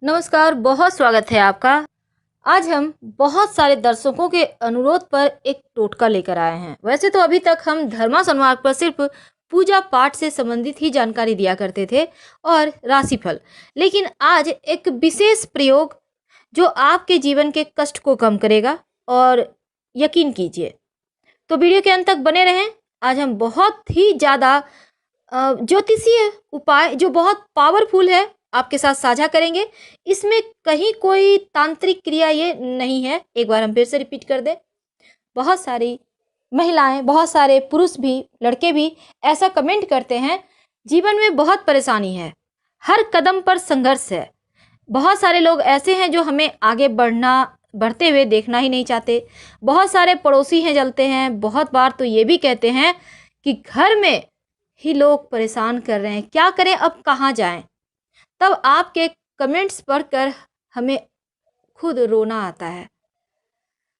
नमस्कार, बहुत स्वागत है आपका। आज हम बहुत सारे दर्शकों के अनुरोध पर एक टोटका लेकर आए हैं। वैसे तो अभी तक हम धर्मा संवाद पर सिर्फ पूजा पाठ से संबंधित ही जानकारी दिया करते थे और राशिफल, लेकिन आज एक विशेष प्रयोग जो आपके जीवन के कष्ट को कम करेगा। और यकीन कीजिए, तो वीडियो के अंत तक बने रहें। आज हम बहुत ही ज़्यादा ज्योतिषीय उपाय जो बहुत पावरफुल है आपके साथ साझा करेंगे। इसमें कहीं कोई तांत्रिक क्रिया ये नहीं है। एक बार हम फिर से रिपीट कर दें। बहुत सारी महिलाएं, बहुत सारे पुरुष भी, लड़के भी ऐसा कमेंट करते हैं, जीवन में बहुत परेशानी है, हर कदम पर संघर्ष है। बहुत सारे लोग ऐसे हैं जो हमें आगे बढ़ते हुए देखना ही नहीं चाहते। बहुत सारे पड़ोसी हैं जलते हैं। बहुत बार तो ये भी कहते हैं कि घर में ही लोग परेशान कर रहे हैं, क्या करें, अब कहाँ जाएं। तब आपके कमेंट्स पढ़कर हमें खुद रोना आता है।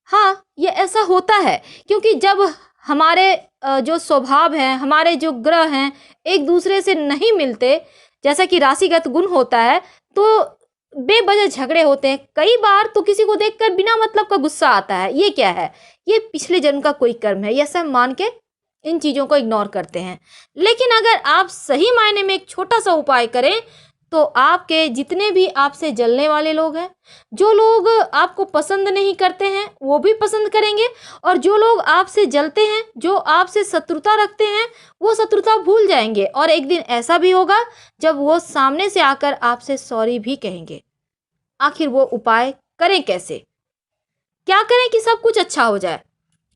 हाँ, ये ऐसा होता है क्योंकि जब हमारे जो स्वभाव हैं, हमारे जो ग्रह हैं, एक दूसरे से नहीं मिलते, जैसा कि राशिगत गुण होता है, तो बेवजह झगड़े होते हैं। कई बार तो किसी को देखकर बिना मतलब का गुस्सा आता है। ये क्या है? ये पिछले जन्म का कोई कर्म है, ये सब मान के इन चीज़ों को इग्नोर करते हैं। लेकिन अगर आप सही मायने में एक छोटा सा उपाय करें, तो आपके जितने भी आपसे जलने वाले लोग हैं, जो लोग आपको पसंद नहीं करते हैं, वो भी पसंद करेंगे। और जो लोग आपसे जलते हैं, जो आपसे शत्रुता रखते हैं, वो शत्रुता भूल जाएंगे। और एक दिन ऐसा भी होगा जब वो सामने से आकर आपसे सॉरी भी कहेंगे। आखिर वो उपाय करें कैसे? क्या करें कि सब कुछ अच्छा हो जाए?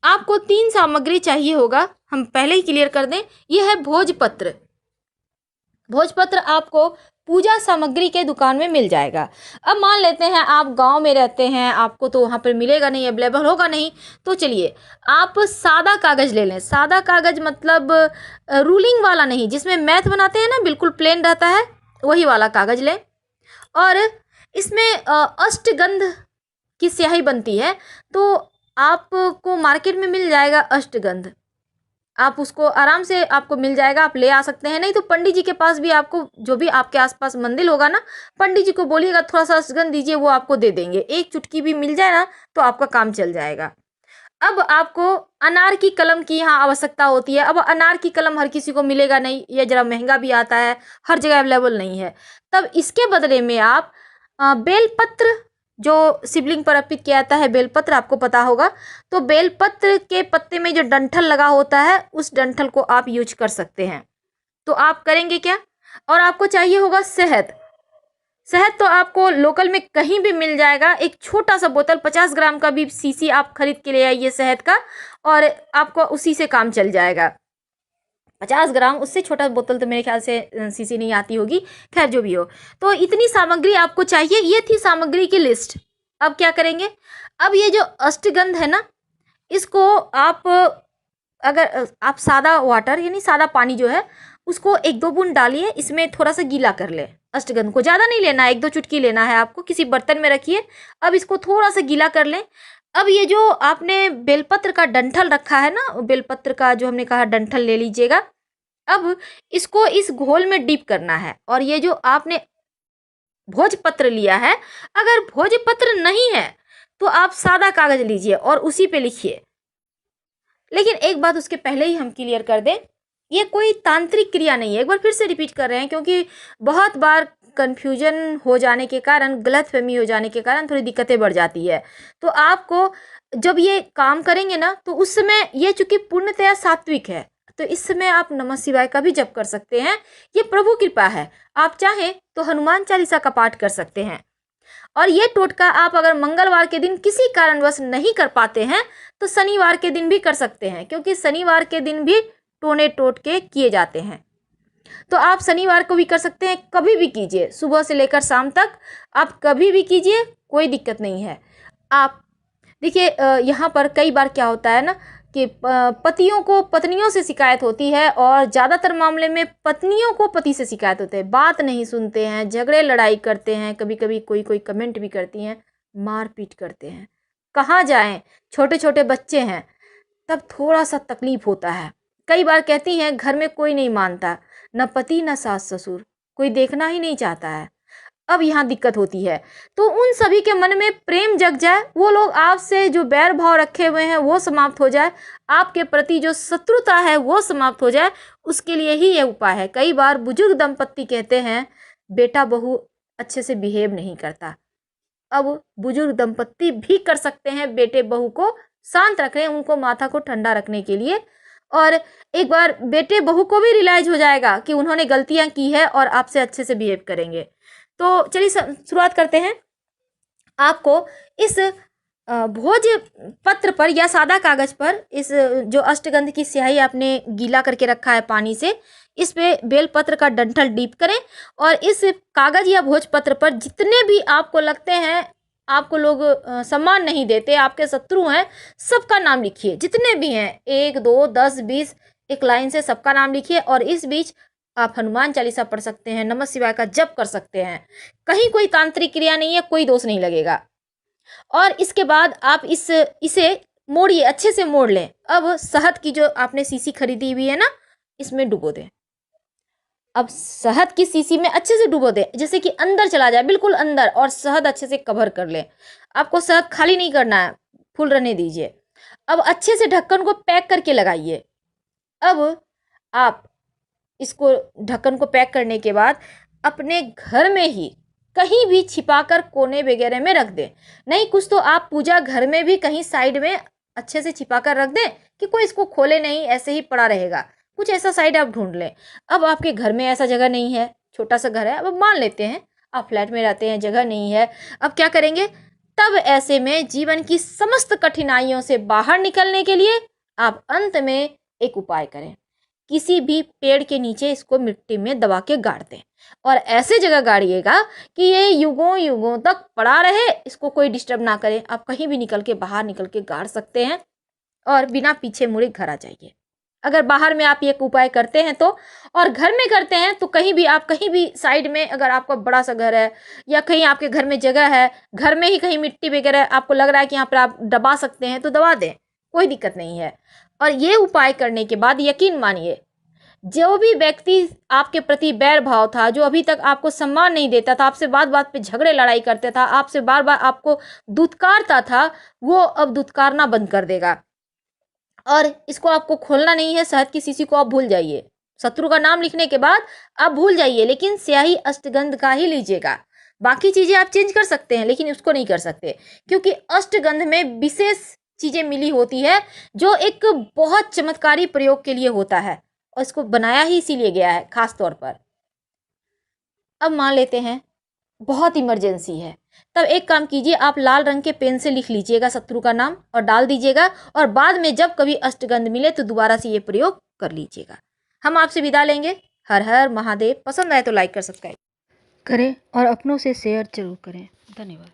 आपको 3 सामग्री चाहिए होगा। हम पहले ही क्लियर कर दें, यह है भोजपत्र। भोजपत्र आपको पूजा सामग्री के दुकान में मिल जाएगा। अब मान लेते हैं आप गांव में रहते हैं, आपको तो वहाँ पर मिलेगा नहीं, अवेलेबल होगा नहीं। तो चलिए, आप सादा कागज़ ले लें। सादा कागज़ मतलब रूलिंग वाला नहीं, जिसमें मैथ बनाते हैं ना, बिल्कुल प्लेन रहता है, वही वाला कागज़ लें। और इसमें अष्टगंध की स्याही बनती है, तो आपको मार्केट में मिल जाएगा अष्टगंध। आप उसको आराम से आपको मिल जाएगा, आप ले आ सकते हैं। नहीं तो पंडित जी के पास भी, आपको जो भी आपके आसपास मंदिर होगा ना, पंडित जी को बोलिएगा थोड़ा सा अष्टगंध दीजिए, वो आपको दे देंगे। एक चुटकी भी मिल जाए ना तो आपका काम चल जाएगा। अब आपको अनार की कलम की यहाँ आवश्यकता होती है। अब अनार की कलम हर किसी को मिलेगा नहीं, ये जरा महंगा भी आता है, हर जगह अवेलेबल नहीं है। तब इसके बदले में आप बेलपत्र, जो शिवलिंग पर अर्पित किया जाता है, बेलपत्र आपको पता होगा, तो बेलपत्र के पत्ते में जो डंठल लगा होता है, उस डंठल को आप यूज कर सकते हैं। तो आप करेंगे क्या? और आपको चाहिए होगा शहद। शहद तो आपको लोकल में कहीं भी मिल जाएगा। एक छोटा सा बोतल 50 ग्राम का भी शीशी आप खरीद के ले आइए शहद का, और आपको उसी से काम चल जाएगा। 50 ग्राम, उससे छोटा बोतल तो मेरे ख्याल से शीशी नहीं आती होगी। खैर, जो भी हो, तो इतनी सामग्री आपको चाहिए। ये थी सामग्री की लिस्ट। अब क्या करेंगे? अब ये जो अष्टगंध है ना, इसको आप, अगर आप सादा वाटर यानी सादा पानी जो है, उसको 1-2 बूंद डालिए, इसमें थोड़ा सा गीला कर ले। अष्टगंध को ज़्यादा नहीं लेना है, 1-2 चुटकी लेना है आपको। किसी बर्तन में रखिए। अब इसको थोड़ा सा गीला कर लें। अब ये जो आपने बेलपत्र का डंठल रखा है ना, बेलपत्र का जो हमने कहा डंठल ले लीजिएगा। अब इसको इस घोल में डीप करना है। और ये जो आपने भोजपत्र लिया है, अगर भोजपत्र नहीं है तो आप सादा कागज लीजिए और उसी पे लिखिए। लेकिन एक बात उसके पहले ही हम क्लियर कर दें, ये कोई तांत्रिक क्रिया नहीं है। एक बार फिर से रिपीट कर रहे हैं, क्योंकि बहुत बार कन्फ्यूजन हो जाने के कारण, गलतफहमी हो जाने के कारण थोड़ी दिक्कतें बढ़ जाती है। तो आपको जब ये काम करेंगे ना, तो उस समय ये चूंकि पूर्णतया सात्विक है, तो इस समय आप नमः शिवाय का भी जप कर सकते हैं। ये प्रभु कृपा है। आप चाहें तो हनुमान चालीसा का पाठ कर सकते हैं। और ये टोटका आप अगर मंगलवार के दिन किसी कारणवश नहीं कर पाते हैं, तो शनिवार के दिन भी कर सकते हैं, क्योंकि शनिवार के दिन भी टोने टोटके किए जाते हैं। तो आप शनिवार को भी कर सकते हैं, कभी भी कीजिए, सुबह से लेकर शाम तक आप कभी भी कीजिए, कोई दिक्कत नहीं है। आप देखिए, यहाँ पर कई बार क्या होता है ना कि पतियों को पत्नियों से शिकायत होती है, और ज़्यादातर मामले में पत्नियों को पति से शिकायत होती है। बात नहीं सुनते हैं, झगड़े लड़ाई करते हैं, कभी कभी कोई कोई कमेंट भी करती हैं, मारपीट करते हैं। कहाँ जाएं, छोटे छोटे बच्चे हैं, तब थोड़ा सा तकलीफ होता है। कई बार कहती हैं घर में कोई नहीं मानता, न पति न सास ससुर, कोई देखना ही नहीं चाहता है। अब यहाँ दिक्कत होती है। तो उन सभी के मन में प्रेम जग जाए, वो लोग आपसे जो बैर भाव रखे हुए हैं वो समाप्त हो जाए, आपके प्रति जो शत्रुता है वो समाप्त हो जाए, उसके लिए ही ये उपाय है। कई बार बुजुर्ग दंपत्ति कहते हैं बेटा बहू अच्छे से बिहेव नहीं करता। अब बुजुर्ग दंपत्ति भी कर सकते हैं बेटे बहू को शांत रखने, उनको माथा को ठंडा रखने के लिए। और एक बार बेटे बहू को भी रियलाइज हो जाएगा कि उन्होंने गलतियां की है और आपसे अच्छे से बिहेव करेंगे। तो चलिए शुरुआत करते हैं। आपको इस भोज पत्र पर या सादा कागज पर इस जो अष्टगंध की स्याही आपने गीला करके रखा है पानी से, इस पे बेलपत्र का डंठल डीप करें और इस कागज या भोजपत्र पर जितने भी आपको लगते हैं आपको लोग सम्मान नहीं देते, आपके शत्रु हैं, सबका नाम लिखिए। जितने भी हैं 1 2 10 20 एक लाइन से सबका नाम लिखिए। और इस बीच आप हनुमान चालीसा पढ़ सकते हैं, नमः शिवाय का जप कर सकते हैं। कहीं कोई तांत्रिक क्रिया नहीं है, कोई दोष नहीं लगेगा। और इसके बाद आप इसे मोड़िए, अच्छे से मोड़ लें। अब शहद की जो आपने शीशी खरीदी हुई है ना, इसमें डुबो दें। अब शहद की शीशी में अच्छे से डुबो दें, जैसे कि अंदर चला जाए, बिल्कुल अंदर, और शहद अच्छे से कवर कर लें। आपको शहद खाली नहीं करना है, फुल रहने दीजिए। अब अच्छे से ढक्कन को पैक करके लगाइए। अब आप इसको ढक्कन को पैक करने के बाद अपने घर में ही कहीं भी छिपाकर कोने वगैरह में रख दें। नहीं कुछ तो आप पूजा घर में भी कहीं साइड में अच्छे से छिपाकर रख दें कि कोई इसको खोले नहीं, ऐसे ही पड़ा रहेगा। कुछ ऐसा साइड आप ढूंढ लें। अब आपके घर में ऐसा जगह नहीं है, छोटा सा घर है, अब मान लेते हैं आप फ्लैट में रहते हैं, जगह नहीं है, अब क्या करेंगे? तब ऐसे में जीवन की समस्त कठिनाइयों से बाहर निकलने के लिए आप अंत में एक उपाय करें। किसी भी पेड़ के नीचे इसको मिट्टी में दबा के गाड़ दें और ऐसे जगह गाड़िएगा कि ये युगों युगों तक पड़ा रहे, इसको कोई डिस्टर्ब ना करे। आप कहीं भी निकल के बाहर निकल के गाड़ सकते हैं और बिना पीछे मुड़े घर आ जाइए। अगर बाहर में आप ये उपाय करते हैं तो, और घर में करते हैं तो कहीं भी आप कहीं भी साइड में, अगर आपका बड़ा सा घर है या कहीं आपके घर में जगह है, घर में ही कहीं मिट्टी वगैरह आपको लग रहा है कि यहाँ पर आप दबा सकते हैं तो दबा दें, कोई दिक्कत नहीं है। और ये उपाय करने के बाद यकीन मानिए, जो भी व्यक्ति आपके प्रति बैर भाव था, जो अभी तक आपको सम्मान नहीं देता था, आपसे बात बात पे झगड़े लड़ाई करता था, आपसे बार बार आपको दुत्कारता था, वो अब दुत्कारना बंद कर देगा। और इसको आपको खोलना नहीं है, शहद की शीशी को आप भूल जाइए। शत्रु का नाम लिखने के बाद आप भूल जाइए, लेकिन स्याही अष्टगंध का ही लीजिएगा। बाकी चीजें आप चेंज कर सकते हैं लेकिन उसको नहीं कर सकते, क्योंकि अष्टगंध में विशेष चीजें मिली होती है जो एक बहुत चमत्कारी प्रयोग के लिए होता है और इसको बनाया ही इसीलिए गया है खास तौर पर। अब मान लेते हैं बहुत इमरजेंसी है, तब एक काम कीजिए, आप लाल रंग के पेन से लिख लीजिएगा शत्रु का नाम और डाल दीजिएगा, और बाद में जब कभी अष्टगंध मिले तो दोबारा से ये प्रयोग कर लीजिएगा। हम आपसे विदा लेंगे। हर हर महादेव। पसंद आए तो लाइक कर, सब्सक्राइब करें और अपनों से शेयर जरूर करें। धन्यवाद।